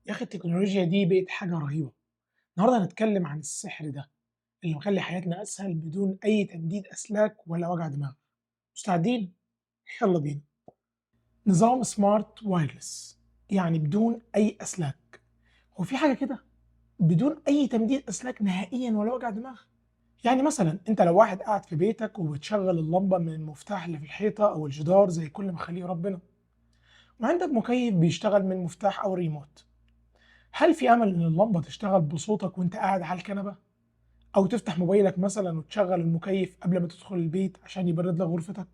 يا أخي التكنولوجيا دي بقت حاجة رهيبة. النهارده هنتكلم عن السحر ده اللي مخلي حياتنا أسهل بدون أي تمديد أسلاك ولا وجع دماغ. مستعدين؟ يلا بينا. نظام سمارت وايرلس، يعني بدون أي أسلاك. هو في حاجة كده؟ بدون أي تمديد أسلاك نهائيًا ولا وجع دماغ. يعني مثلًا أنت لو واحد قاعد في بيتك وبتشغل اللمبة من المفتاح اللي في الحيطة أو الجدار زي كل ما خليه ربنا، وعندك مكيف بيشتغل من مفتاح أو ريموت، هل في أمل إن اللمبة تشتغل بصوتك وأنت قاعد على الكنبة؟ أو تفتح موبايلك مثلًا وتشغّل المكيف قبل ما تدخل البيت عشان يبرد لك غرفتك؟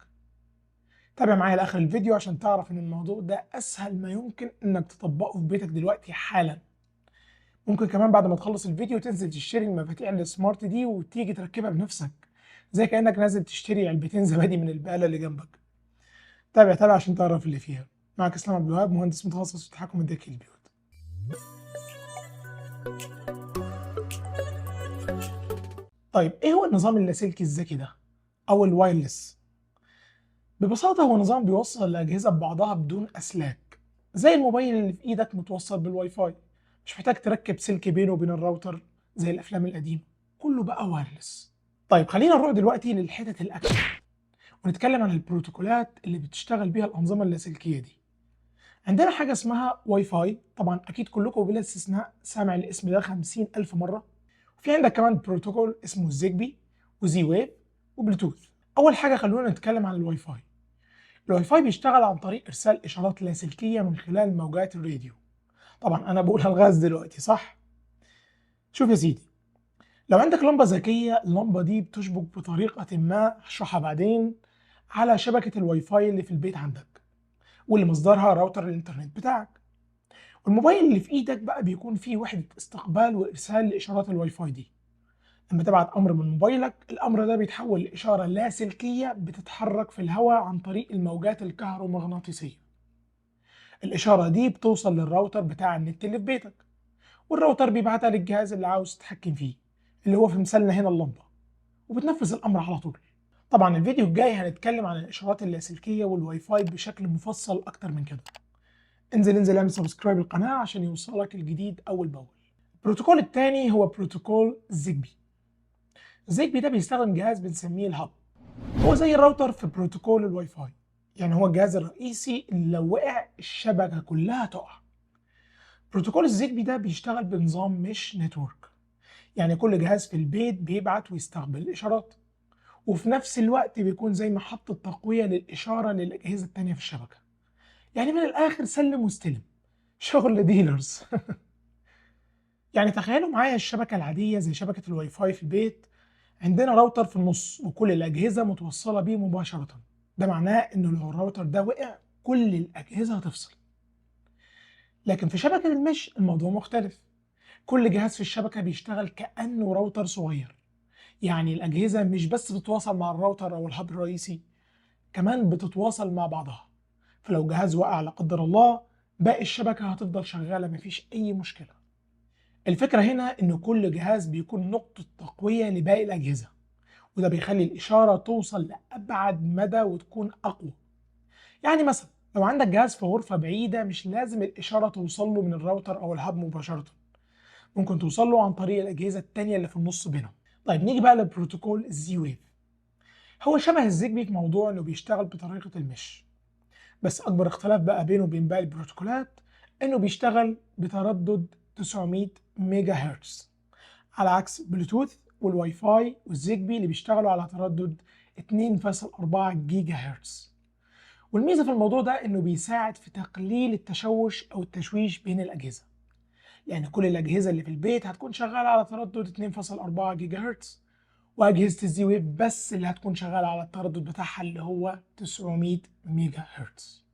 تابع معايا لآخر الفيديو عشان تعرف إن الموضوع ده أسهل ما يمكن إنك تطبّقه في بيتك دلوقتي حالًا. ممكن كمان بعد ما تخلّص الفيديو تنزل تشتري المفاتيح السمارت دي وتيجي تركّبها بنفسك، زي كإنك نازل تشتري علبتين زبادي من البقالة اللي جنبك. تابع عشان تعرف اللي فيها. معاك إسلام عبد الوهاب، مهندس متخصص في التحكم الذكي للبيوت. طيب إيه هو النظام اللاسلكي الذكي ده أو الwireless؟ ببساطة هو نظام بيوصل الأجهزة ببعضها بدون أسلاك، زي الموبايل اللي في إيدك متوصل بالواي فاي، مش محتاج تركب سلك بينه وبين الراوتر زي الأفلام القديمة، كله بقى وايرلس. طيب خلينا نروح دلوقتي للحتت الأكشن ونتكلم عن البروتوكولات اللي بتشتغل بيها الأنظمة اللاسلكية دي. عندنا حاجة اسمها واي فاي، طبعا أكيد كلكم بلا استثناء سامع الاسم ده 50,000 مرة. وفي عندك كمان بروتوكول اسمه زيجبي وزي ويف وبلوتوث. أول حاجة خلونا نتكلم عن الواي فاي. الواي فاي بيشتغل عن طريق إرسال إشارات لاسلكية من خلال موجات الراديو. طبعا أنا بقولها الغاز دلوقتي صح؟ شوف يا سيدي، لو عندك لمبة ذكية اللمبة دي بتشبك بطريقة ما هشرحها بعدين على شبكة الواي فاي اللي في البيت عندك، واللي مصدرها راوتر الإنترنت بتاعك. والموبايل اللي في إيدك بقى بيكون فيه وحدة استقبال وإرسال لإشارات الواي فاي دي. لما تبعت أمر من موبايلك الأمر ده بيتحول لإشارة لاسلكية بتتحرك في الهواء عن طريق الموجات الكهرومغناطيسية. الإشارة دي بتوصل للراوتر بتاع النت اللي في بيتك، والراوتر بيبعتها للجهاز اللي عاوز تتحكم فيه، اللي هو في مثالنا هنا اللمبة، وبتنفذ الأمر على طول. طبعا الفيديو الجاي هنتكلم عن الإشارات اللاسلكية والواي فاي بشكل مفصل أكتر من كده. انزل اعمل سبسكرايب للقناة عشان يوصلك الجديد أول بأول. البروتوكول التاني هو بروتوكول زيجبي. زيجبي ده بيستخدم جهاز بنسميه الهاب، هو زي الراوتر في بروتوكول الواي فاي. يعني هو الجهاز الرئيسي اللي لو وقع الشبكة كلها تقع. بروتوكول الزيجبي ده بيشتغل بنظام مش نتورك، يعني كل جهاز في البيت بيبعت ويستقبل الإشارات، وفي نفس الوقت بيكون زي محطة تقوية للإشارة للأجهزة التانية في الشبكة. يعني من الآخر سلم واستلم، شغل ديلرز. يعني تخيلوا معايا الشبكة العادية زي شبكة الواي فاي في البيت، عندنا راوتر في النص وكل الأجهزة متوصلة بيه مباشرة. ده معناه إنه لو الراوتر ده وقع كل الأجهزة هتفصل. لكن في شبكة المش الموضوع مختلف، كل جهاز في الشبكة بيشتغل كأنه راوتر صغير. يعني الأجهزة مش بس بتتواصل مع الراوتر أو الهاب الرئيسي، كمان بتتواصل مع بعضها. فلو جهاز وقع لا قدر الله باقي الشبكة هتفضل شغالة مفيش أي مشكلة. الفكرة هنا إن كل جهاز بيكون نقطة تقوية لباقي الأجهزة، وده بيخلي الإشارة توصل لأبعد مدى وتكون أقوى. يعني مثلا لو عندك جهاز في غرفة بعيدة مش لازم الإشارة توصل له من الراوتر أو الهاب مباشرة، ممكن توصل له عن طريق الأجهزة التانية اللي في النص بينهم. طيب نيجي بقى لبروتوكول الزي ويف. هو شبه الزيجبي في موضوع إنه بيشتغل بطريقة المش، بس أكبر اختلاف بقى بينه وبين باقي البروتوكولات إنه بيشتغل بتردد 900 ميجا هرتز، على عكس بلوتوث والواي فاي والزيجبي اللي بيشتغلوا على تردد 2.4 جيجا هرتز. والميزة في الموضوع ده إنه بيساعد في تقليل التشوش أو التشويش بين الأجهزة، لأن كل الأجهزة اللي في البيت هتكون شغالة على تردد 2.4 جيجا هرتز، وأجهزة الزي ويف بس اللي هتكون شغالة على التردد بتاعها اللي هو 900 ميجا هرتز.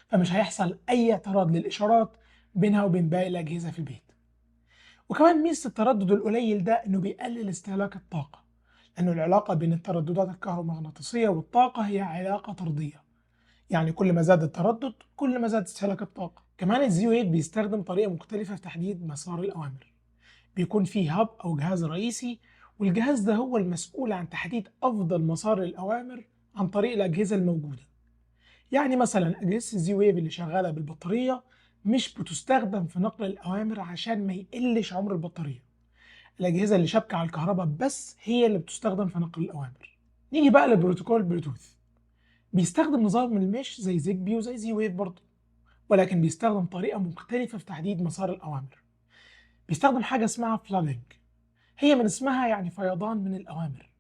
فمش هيحصل أي اعتراض للإشارات بينها وبين باقي الأجهزة في البيت. وكمان ميزة التردد القليل ده إنه بيقلل استهلاك الطاقة، لأنه العلاقة بين الترددات الكهرومغناطيسية والطاقة هي علاقة طردية، يعني كل ما زاد التردد كل ما زاد استهلاك الطاقة. كمان الزي ويف بيستخدم طريقة مختلفة في تحديد مسار الأوامر. بيكون فيه هاب أو جهاز رئيسي، والجهاز ده هو المسؤول عن تحديد أفضل مسار للأوامر عن طريق الأجهزة الموجودة. يعني مثلا أجهزة الزي ويف اللي شغالة بالبطارية مش بتستخدم في نقل الأوامر عشان ما يقلش عمر البطارية. الأجهزة اللي شابكة على الكهرباء بس هي اللي بتستخدم في نقل الأوامر. نيجي بقى لبروتوكول بلوتوث. بيستخدم نظام المش زي زيجبي وزي زي ويف برضه، ولكن بيستخدم طريقة مختلفة في تحديد مسار الأوامر. بيستخدم حاجة اسمها فلادنج، هي من اسمها يعني فيضان من الأوامر.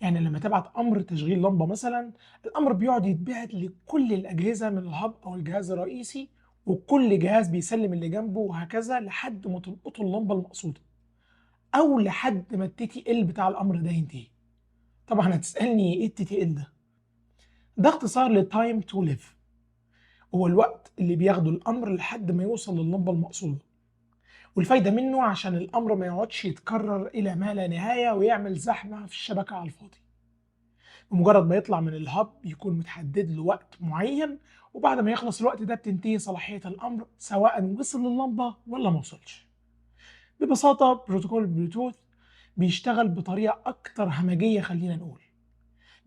يعني لما تبعت أمر تشغيل لمبة مثلا، الأمر بيقعد يتبعت لكل الأجهزة من الهب أو الجهاز الرئيسي، وكل جهاز بيسلم اللي جنبه وهكذا لحد ما تلقطوا اللمبة المقصودة، أو لحد ما التي تي ال بتاع الأمر ده ينتهي. طبعا هتسألني إيه التي تي ال ده؟ ده اختصار لتايم تو ليف، هو الوقت اللي بياخده الأمر لحد ما يوصل لللمبة المقصودة. والفايدة منه عشان الأمر ما يقعدش يتكرر إلى ما لا نهاية ويعمل زحمة في الشبكة على الفاضي. بمجرد ما يطلع من الهب يكون متحدد له وقت معين، وبعد ما يخلص الوقت ده بتنتهي صلاحية الأمر سواء وصل لللمبة ولا ما وصلش. ببساطة بروتوكول البلوتوث بيشتغل بطريقة أكتر همجية، خلينا نقول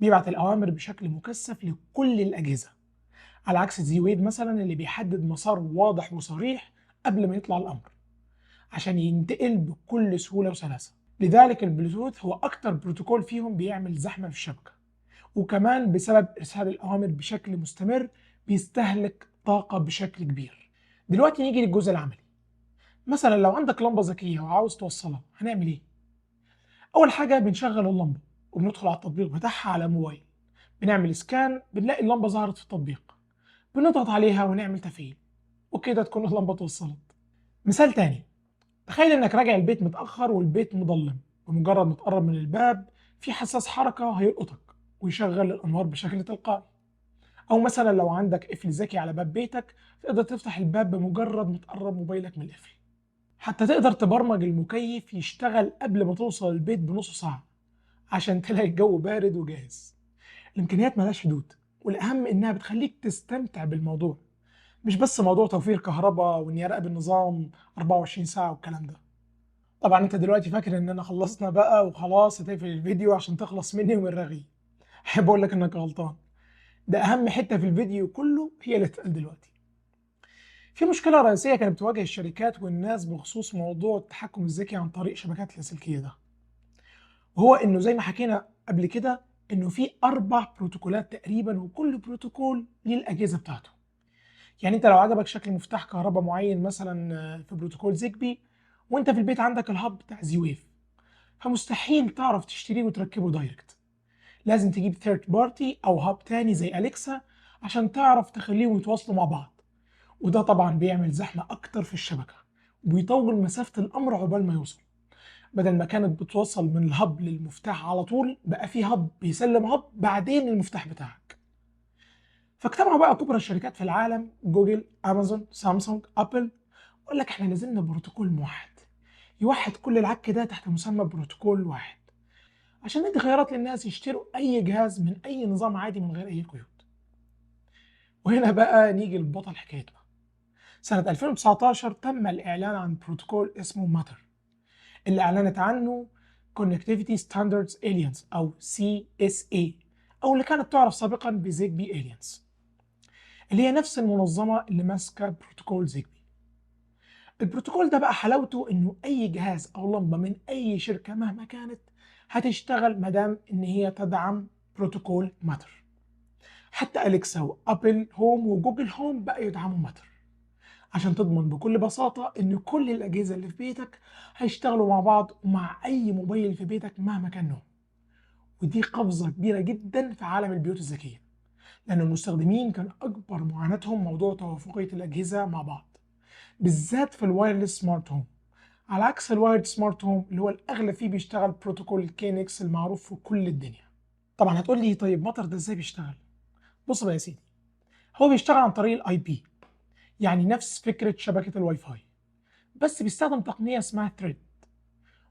بيبعت الأوامر بشكل مكثف لكل الأجهزة، على عكس زي ويف مثلا اللي بيحدد مسار واضح وصريح قبل ما يطلع الأمر عشان ينتقل بكل سهولة وسلاسة. لذلك البلوتوث هو أكتر بروتوكول فيهم بيعمل زحمة في الشبكة، وكمان بسبب إرسال الأوامر بشكل مستمر بيستهلك طاقة بشكل كبير. دلوقتي نيجي للجزء العملي. مثلا لو عندك لمبة ذكية وعاوز توصلها هنعمل إيه؟ أول حاجة بنشغل اللمبة وبندخل على التطبيق بتاعها على موبايل، بنعمل سكان بنلاقي اللمبة ظهرت في التطبيق، بنضغط عليها ونعمل تفعيل، وكده تكون اللمبة اتوصلت. مثال تاني، تخيل إنك راجع البيت متأخر والبيت مظلم، بمجرد ما تقرب من الباب في حساس حركة هيلقطك ويشغل الأنوار بشكل تلقائي. أو مثلا لو عندك قفل ذكي على باب بيتك تقدر تفتح الباب بمجرد ما تقرب موبايلك من القفل. حتى تقدر تبرمج المكيف يشتغل قبل ما توصل البيت بنص ساعة عشان تلاقي الجو بارد وجاهز. الإمكانيات ملهاش حدود، والأهم إنها بتخليك تستمتع بالموضوع، مش بس موضوع توفير كهرباء وإني أراقب النظام 24 ساعة والكلام ده. طبعا أنت دلوقتي فاكر إننا خلصنا بقى وخلاص هتقفل الفيديو عشان تخلص مني ومن رغي. أحب أقول لك إنك غلطان، ده أهم حتة في الفيديو كله هي اللي اتقال دلوقتي. في مشكلة رئيسية كانت بتواجه الشركات والناس بخصوص موضوع التحكم الذكي عن طريق شبكات اللاسلكية ده، وهو إنه زي ما حكينا قبل كده إنه في 4 بروتوكولات تقريبا، وكل بروتوكول ليه الأجهزة بتاعته. يعني أنت لو عجبك شكل مفتاح كهرباء معين مثلا في بروتوكول زيجبي، وأنت في البيت عندك الهاب بتاع زي ويف، فمستحيل تعرف تشتريه وتركبه دايركت. لازم تجيب ثيرد بارتي أو هاب تاني زي أليكسا عشان تعرف تخليهم يتواصلوا مع بعض، وده طبعا بيعمل زحمة أكتر في الشبكة وبيطول مسافة الأمر عقبال ما يوصل. بدل ما كانت بتوصل من الهب للمفتاح على طول، بقى في هب بيسلم هب بعدين المفتاح بتاعك. فاجتمعوا بقى كبرى الشركات في العالم، جوجل، أمازون، سامسونج، أبل، وقال لك احنا لازمنا بروتوكول موحد يوحد كل العك ده تحت مسمى بروتوكول واحد، عشان ندي خيارات للناس يشتروا أي جهاز من أي نظام عادي من غير أي قيود. وهنا بقى نيجي لبطل حكايتنا. سنة 2019 تم الإعلان عن بروتوكول اسمه ماتر، اللي أعلنت عنه Connectivity Standards Alliance أو CSA، أو اللي كانت تعرف سابقا بزيجبي Alliance، اللي هي نفس المنظمة اللي ماسكة بروتوكول زيجبي. البروتوكول ده بقى حلاوته إنه أي جهاز أو لمبة من أي شركة مهما كانت هتشتغل مادام إن هي تدعم بروتوكول ماتر. حتى أليكسا وأبل هوم وجوجل هوم بقى يدعموا ماتر، عشان تضمن بكل بساطة إن كل الأجهزة اللي في بيتك هيشتغلوا مع بعض ومع أي موبايل في بيتك مهما كان نوعه. ودي قفزة كبيرة جدا في عالم البيوت الذكية، لأن المستخدمين كان أكبر معاناتهم موضوع توافقية الأجهزة مع بعض، بالذات في الوايرلس سمارت هوم، على عكس الوايرد سمارت هوم اللي هو الأغلب فيه بيشتغل بروتوكول كينكس المعروف في كل الدنيا. طبعا هتقول لي طيب مطر ده إزاي بيشتغل؟ بص بقى يا سيدي، هو بيشتغل عن طريق الاي بي، يعني نفس فكرة شبكة الواي فاي، بس بيستخدم تقنية اسمها ثريد،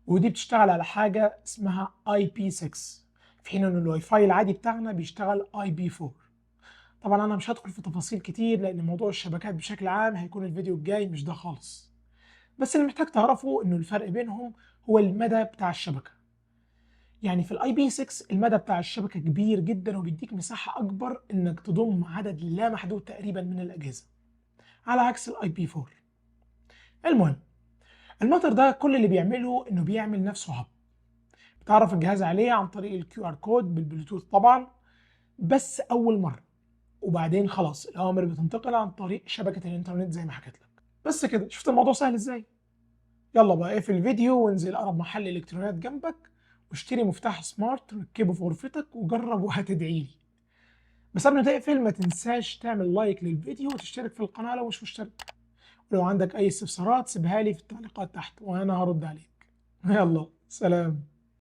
ودي بتشتغل على حاجة اسمها اي بي 6، في حين ان الواي فاي العادي بتاعنا بيشتغل اي بي 4. طبعا انا مش هدخل في تفاصيل كتير لان موضوع الشبكات بشكل عام هيكون الفيديو الجاي مش ده خالص، بس اللي محتاج تعرفه انه الفرق بينهم هو المدى بتاع الشبكة. يعني في الاي بي 6 المدى بتاع الشبكة كبير جدا وبيديك مساحة اكبر انك تضم عدد لا محدود تقريبا من الاجهزة، على عكس الاي بي 4. المهم، الماتر ده كل اللي بيعمله انه بيعمل نفسه هب، بتعرف الجهاز عليه عن طريق الكيو ار كود بالبلوتوث طبعا، بس اول مره، وبعدين خلاص الاوامر بتنتقل عن طريق شبكه الانترنت زي ما حكيت لك. بس كده، شفت الموضوع سهل ازاي؟ يلا بقى اقفل الفيديو وانزل اقرب محل الكترونيات جنبك واشتري مفتاح سمارت ركبه في غرفتك وجرب وهتدعي لي. بس قبل ما تقفل ما تنساش تعمل لايك للفيديو وتشترك في القناه لو مش مشترك، ولو عندك اي استفسارات سيبها لي في التعليقات تحت وانا هرد عليك. يلا سلام.